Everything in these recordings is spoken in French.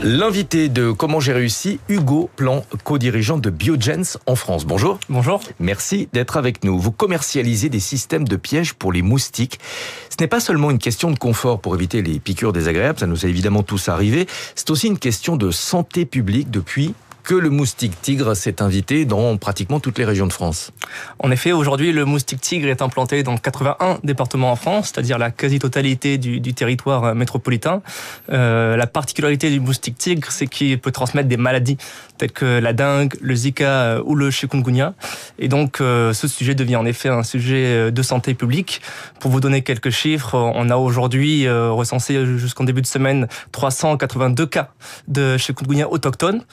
L'invité de Comment j'ai réussi, Hugo Plan, co-dirigeant de Biogens en France. Bonjour. Bonjour. Merci d'être avec nous. Vous commercialisez des systèmes de pièges pour les moustiques. Ce n'est pas seulement une question de confort pour éviter les piqûres désagréables, ça nous est évidemment tous arrivé. C'est aussi une question de santé publique depuis que le moustique tigre s'est invité dans pratiquement toutes les régions de France. En effet, aujourd'hui, le moustique tigre est implanté dans 81 départements en France, c'est-à-dire la quasi-totalité du territoire métropolitain. La particularité du moustique tigre, c'est qu'il peut transmettre des maladies telles que la dengue, le Zika ou le chikungunya. Et donc, ce sujet devient en effet un sujet de santé publique. Pour vous donner quelques chiffres, on a aujourd'hui recensé jusqu'en début de semaine 382 cas de chikungunya autochtones.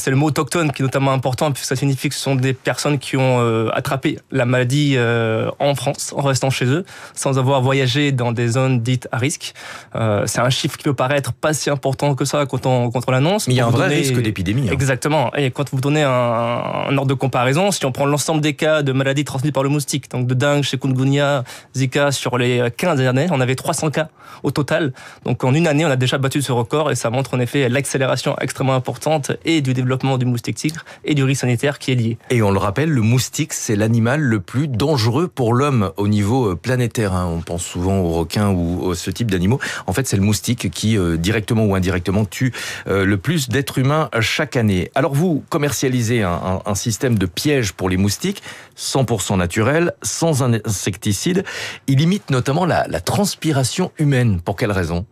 C'est le mot autochtone qui est notamment important puisque ça signifie que ce sont des personnes qui ont attrapé la maladie en France en restant chez eux sans avoir voyagé dans des zones dites à risque. C'est un chiffre qui peut paraître pas si important que ça quand on l'annonce. Mais il y a un vrai risque d'épidémie. Exactement. Et quand vous donnez un ordre de comparaison, si on prend l'ensemble des cas de maladies transmises par le moustique, donc de dengue, chikungunya, Zika, sur les 15 années, on avait 300 cas au total. Donc en une année, on a déjà battu ce record et ça montre en effet l'accélération extrêmement importante et du développement du moustique tigre et du risque sanitaire qui est lié. Et on le rappelle, le moustique, c'est l'animal le plus dangereux pour l'homme au niveau planétaire. On pense souvent aux requins ou à ce type d'animaux. En fait, c'est le moustique qui, directement ou indirectement, tue le plus d'êtres humains chaque année. Alors vous commercialisez un système de piège pour les moustiques, 100% naturel, sans insecticide. Il limite notamment la transpiration humaine. Pour quelle raison ?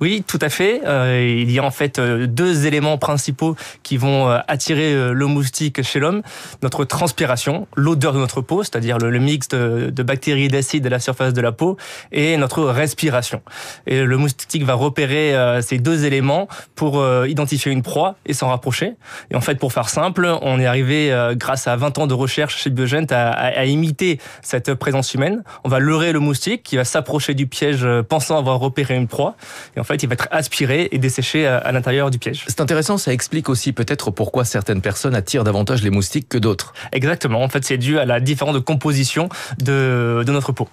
Oui, tout à fait. Il y a en fait deux éléments principaux qui vont attirer le moustique chez l'homme. Notre transpiration, l'odeur de notre peau, c'est-à-dire le mix de bactéries et d'acides à la surface de la peau, et notre respiration. Et le moustique va repérer ces deux éléments pour identifier une proie et s'en rapprocher. Et en fait, pour faire simple, on est arrivé, grâce à 20 ans de recherche chez Biogens, à imiter cette présence humaine. On va leurrer le moustique qui va s'approcher du piège pensant avoir repéré une proie. Et en fait, il va être aspiré et desséché à l'intérieur du piège. C'est intéressant, ça explique aussi peut-être pourquoi certaines personnes attirent davantage les moustiques que d'autres. Exactement, en fait c'est dû à la différence de composition de notre peau.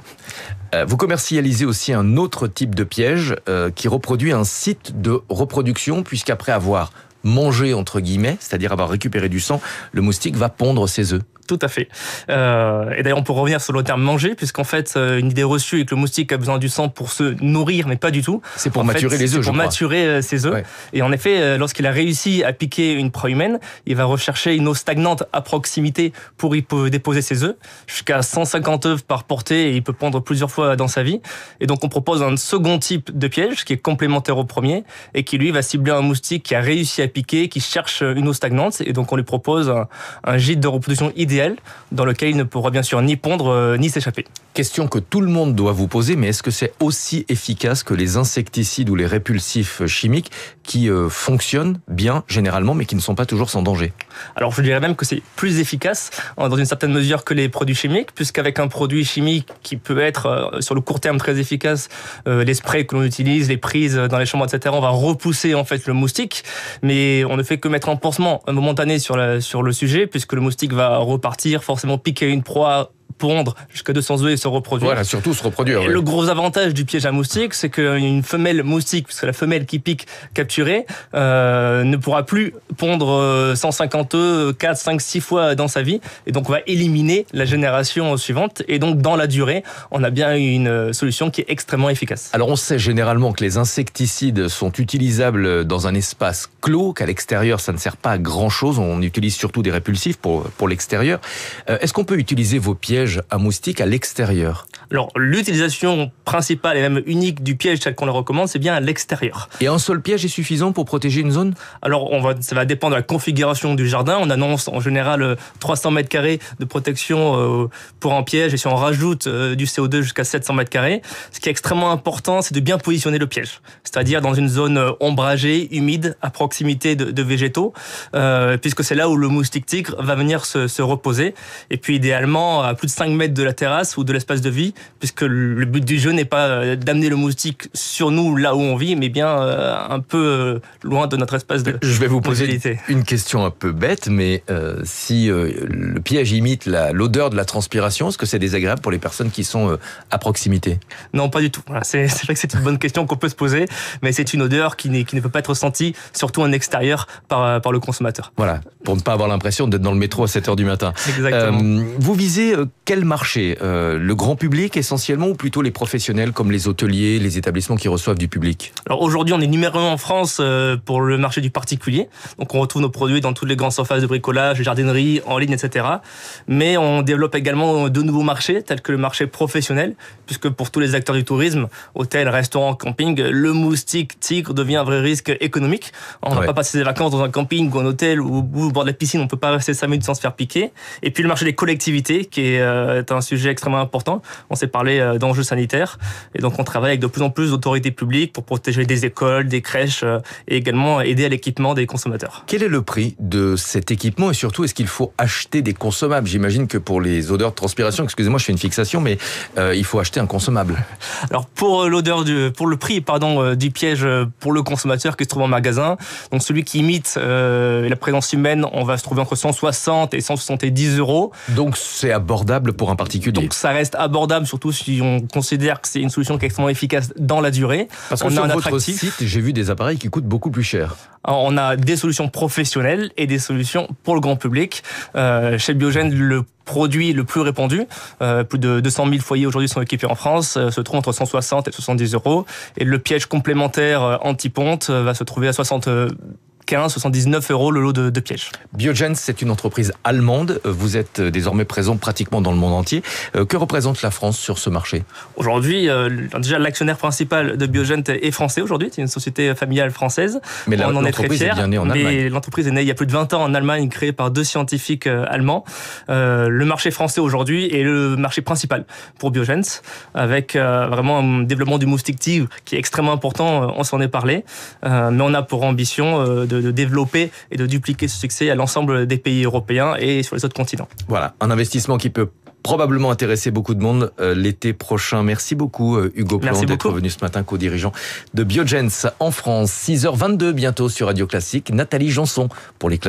Vous commercialisez aussi un autre type de piège qui reproduit un site de reproduction, puisqu'après avoir mangé, entre guillemets, c'est-à-dire avoir récupéré du sang, le moustique va pondre ses œufs. Tout à fait. Et d'ailleurs, on peut revenir sur le terme manger, puisqu'en fait, une idée reçue est que le moustique a besoin du sang pour se nourrir, mais pas du tout. C'est pour maturer les œufs, je crois. C'est pour maturer ses œufs. Ouais. Et en effet, lorsqu'il a réussi à piquer une proie humaine, il va rechercher une eau stagnante à proximité pour y déposer ses œufs, jusqu'à 150 œufs par portée, et il peut pondre plusieurs fois dans sa vie. Et donc, on propose un second type de piège, qui est complémentaire au premier, et qui, lui, va cibler un moustique qui a réussi à piquer, qui cherche une eau stagnante, et donc on lui propose un gîte de reproduction idéal dans lequel il ne pourra bien sûr ni pondre ni s'échapper. Question que tout le monde doit vous poser, mais est-ce que c'est aussi efficace que les insecticides ou les répulsifs chimiques qui fonctionnent bien généralement, mais qui ne sont pas toujours sans danger ? Alors je dirais même que c'est plus efficace dans une certaine mesure que les produits chimiques, puisqu'avec un produit chimique qui peut être sur le court terme très efficace, les sprays que l'on utilise, les prises dans les chambres, etc., on va repousser en fait le moustique, mais on ne fait que mettre un pansement momentané sur le sujet, puisque le moustique va repartir, forcément piquer une proie, pondre jusqu'à 200 œufs et se reproduire. Voilà, surtout se reproduire. Et le gros avantage du piège à moustique, c'est qu'une femelle moustique, puisque la femelle qui pique capturée, ne pourra plus pondre 150 œufs 4, 5, 6 fois dans sa vie. Et donc, on va éliminer la génération suivante. Et donc, dans la durée, on a bien une solution qui est extrêmement efficace. Alors, on sait généralement que les insecticides sont utilisables dans un espace clos, qu'à l'extérieur, ça ne sert pas à grand-chose. On utilise surtout des répulsifs pour l'extérieur. Est-ce qu'on peut utiliser vos pièges à moustiques à l'extérieur ? Alors, l'utilisation principale et même unique du piège, tel qu'on le recommande, c'est bien à l'extérieur. Et un seul piège est suffisant pour protéger une zone ? Alors, ça va dépendre de la configuration du jardin. On annonce en général 300 mètres carrés de protection pour un piège, et si on rajoute du CO2 jusqu'à 700 mètres carrés, ce qui est extrêmement important, c'est de bien positionner le piège. C'est-à-dire dans une zone ombragée, humide, à proximité de végétaux, puisque c'est là où le moustique tigre va venir se reposer. Et puis, idéalement, à plus de de 5 mètres de la terrasse ou de l'espace de vie, puisque le but du jeu n'est pas d'amener le moustique sur nous, là où on vit, mais bien un peu loin de notre espace de Je vais vous poser mobilité. une question un peu bête, mais si le piège imite l'odeur de la transpiration, est-ce que c'est désagréable pour les personnes qui sont à proximité? Non, pas du tout. Voilà, c'est vrai que c'est une bonne question qu'on peut se poser, mais c'est une odeur qui ne peut pas être ressentie, surtout en extérieur, par le consommateur. Voilà, pour ne pas avoir l'impression d'être dans le métro à 7h du matin. Exactement. Vous visez quel marché? Le grand public essentiellement, ou plutôt les professionnels comme les hôteliers, les établissements qui reçoivent du public? Alors aujourd'hui, on est numéro 1 en France pour le marché du particulier. Donc on retrouve nos produits dans toutes les grandes surfaces de bricolage, les jardineries, en ligne, etc. Mais on développe également de nouveaux marchés, tels que le marché professionnel, puisque pour tous les acteurs du tourisme, hôtels, restaurants, camping, le moustique tigre devient un vrai risque économique. On ne va pas passer des vacances dans un camping ou un hôtel ou au bord de la piscine, on ne peut pas rester 5 minutes sans se faire piquer. Et puis le marché des collectivités, qui est un sujet extrêmement important. On s'est parlé d'enjeux sanitaires. Et donc on travaille avec de plus en plus d'autorités publiques pour protéger des écoles, des crèches et également aider à l'équipement des consommateurs. Quel est le prix de cet équipement et surtout, est-ce qu'il faut acheter des consommables? J'imagine que pour les odeurs de transpiration, excusez-moi, je fais une fixation, mais il faut acheter un consommable. Alors pour le prix du piège pour le consommateur qui se trouve en magasin, donc celui qui imite la présence humaine, on va se trouver entre 160 et 170 euros. Donc c'est abordable pour un particulier. Donc ça reste abordable, surtout si on considère que c'est une solution qui est extrêmement efficace dans la durée. Parce que on sur a un votre attractif. site, j'ai vu des appareils qui coûtent beaucoup plus cher. Alors, on a des solutions professionnelles et des solutions pour le grand public. Chez Biogène, le produit le plus répandu, plus de 200 000 foyers aujourd'hui sont équipés en France, se trouve entre 160 et 70 euros. Et le piège complémentaire anti-ponte va se trouver à 79 euros le lot de pièges. Biogène, c'est une entreprise allemande. Vous êtes désormais présent pratiquement dans le monde entier. Que représente la France sur ce marché? Aujourd'hui, déjà l'actionnaire principal de Biogène est français aujourd'hui. C'est une société familiale française. Mais on en est très fiers. Mais l'entreprise est née il y a plus de 20 ans en Allemagne, créée par 2 scientifiques allemands. Le marché français aujourd'hui est le marché principal pour Biogène, avec vraiment un développement du moustique tigre qui est extrêmement important. On s'en est parlé, mais on a pour ambition de développer et de dupliquer ce succès à l'ensemble des pays européens et sur les autres continents. Voilà, un investissement qui peut probablement intéresser beaucoup de monde l'été prochain. Merci beaucoup Hugo Plan d'être venu ce matin, co-dirigeant de Biogène en France. 6h22 bientôt sur Radio Classique. Nathalie Janson pour les classiques.